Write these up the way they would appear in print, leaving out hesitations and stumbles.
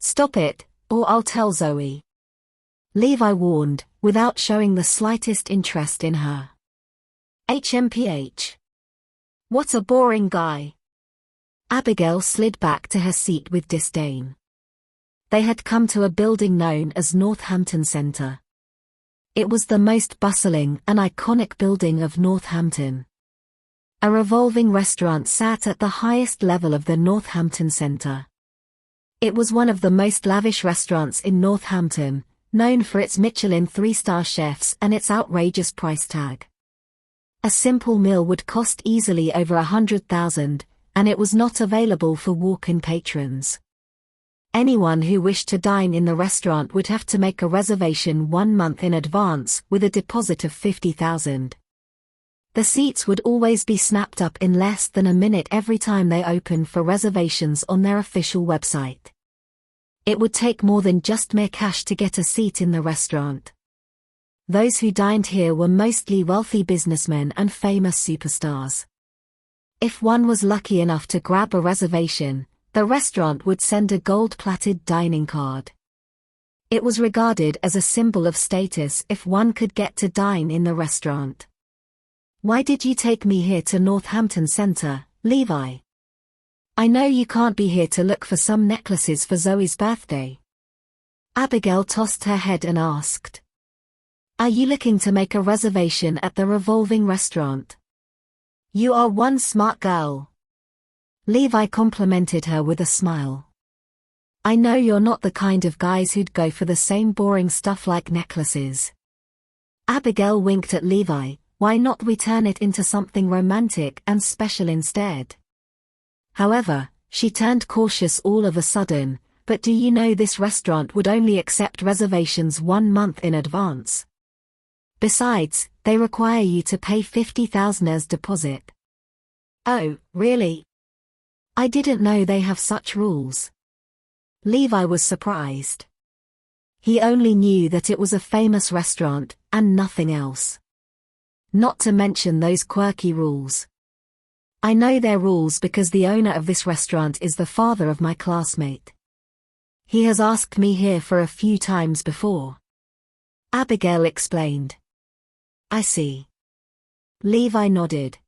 Stop it, or I'll tell Zoe. Levi warned, without showing the slightest interest in her. HMPH. What a boring guy. Abigail slid back to her seat with disdain. They had come to a building known as Northampton Centre. It was the most bustling and iconic building of Northampton. A revolving restaurant sat at the highest level of the Northampton Centre. It was one of the most lavish restaurants in Northampton, known for its Michelin 3-star chefs and its outrageous price tag. A simple meal would cost easily over $100,000, and it was not available for walk-in patrons. Anyone who wished to dine in the restaurant would have to make a reservation 1 month in advance with a deposit of $50,000. The seats would always be snapped up in less than a minute every time they opened for reservations on their official website. It would take more than just mere cash to get a seat in the restaurant. Those who dined here were mostly wealthy businessmen and famous superstars. If one was lucky enough to grab a reservation, the restaurant would send a gold-plated dining card. It was regarded as a symbol of status if one could get to dine in the restaurant. Why did you take me here to Northampton Centre, Levi? I know you can't be here to look for some necklaces for Zoe's birthday. Abigail tossed her head and asked. Are you looking to make a reservation at the revolving restaurant? You are one smart girl. Levi complimented her with a smile. I know you're not the kind of guys who'd go for the same boring stuff like necklaces. Abigail winked at Levi. Why not we turn it into something romantic and special instead? However, she turned cautious all of a sudden. But do you know this restaurant would only accept reservations 1 month in advance? Besides, they require you to pay $50,000 as deposit. Oh, really? I didn't know they have such rules. Levi was surprised. He only knew that it was a famous restaurant, and nothing else. Not to mention those quirky rules. I know their rules because the owner of this restaurant is the father of my classmate. He has asked me here for a few times before. Abigail explained. I see. Levi nodded.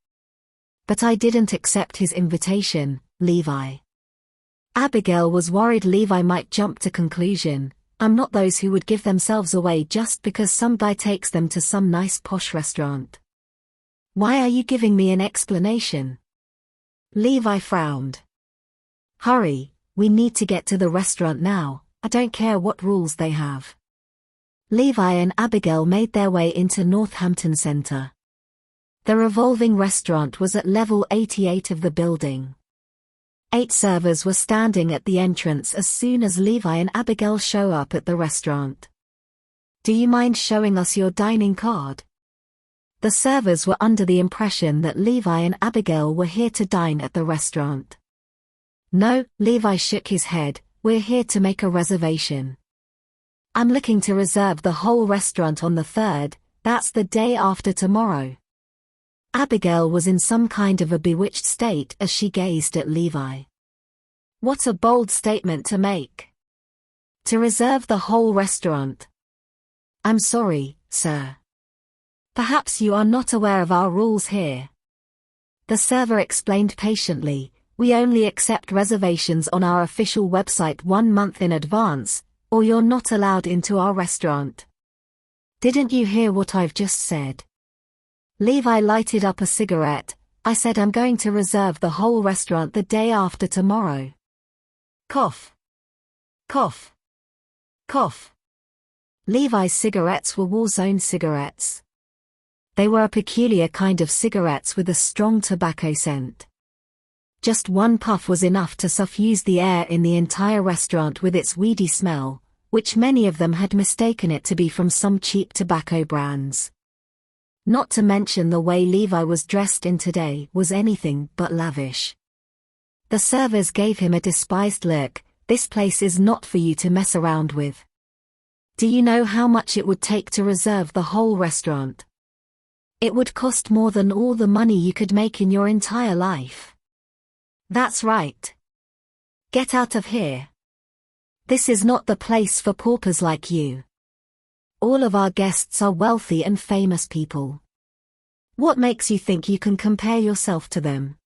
But I didn't accept his invitation, Levi. Abigail was worried Levi might jump to conclusion. I'm not those who would give themselves away just because some guy takes them to some nice posh restaurant. Why are you giving me an explanation? Levi frowned. Hurry, we need to get to the restaurant now. I don't care what rules they have. Levi and Abigail made their way into Northampton Centre. The revolving restaurant was at level 88 of the building. 8 servers were standing at the entrance as soon as Levi and Abigail show up at the restaurant. Do you mind showing us your dining card? The servers were under the impression that Levi and Abigail were here to dine at the restaurant. No, Levi shook his head, we're here to make a reservation. I'm looking to reserve the whole restaurant on the 3rd, that's the day after tomorrow. Abigail was in some kind of a bewitched state as she gazed at Levi. What a bold statement to make. To reserve the whole restaurant. I'm sorry, sir. Perhaps you are not aware of our rules here. The server explained patiently, we only accept reservations on our official website 1 month in advance, or you're not allowed into our restaurant. Didn't you hear what I've just said? Levi lighted up a cigarette. I said I'm going to reserve the whole restaurant the day after tomorrow. Cough. Cough. Cough. Levi's cigarettes were Warzone cigarettes. They were a peculiar kind of cigarettes with a strong tobacco scent. Just one puff was enough to suffuse the air in the entire restaurant with its weedy smell, which many of them had mistaken it to be from some cheap tobacco brands. Not to mention the way Levi was dressed in today was anything but lavish. The servers gave him a despised look. This place is not for you to mess around with. Do you know how much it would take to reserve the whole restaurant? It would cost more than all the money you could make in your entire life. That's right. Get out of here. This is not the place for paupers like you. All of our guests are wealthy and famous people. What makes you think you can compare yourself to them?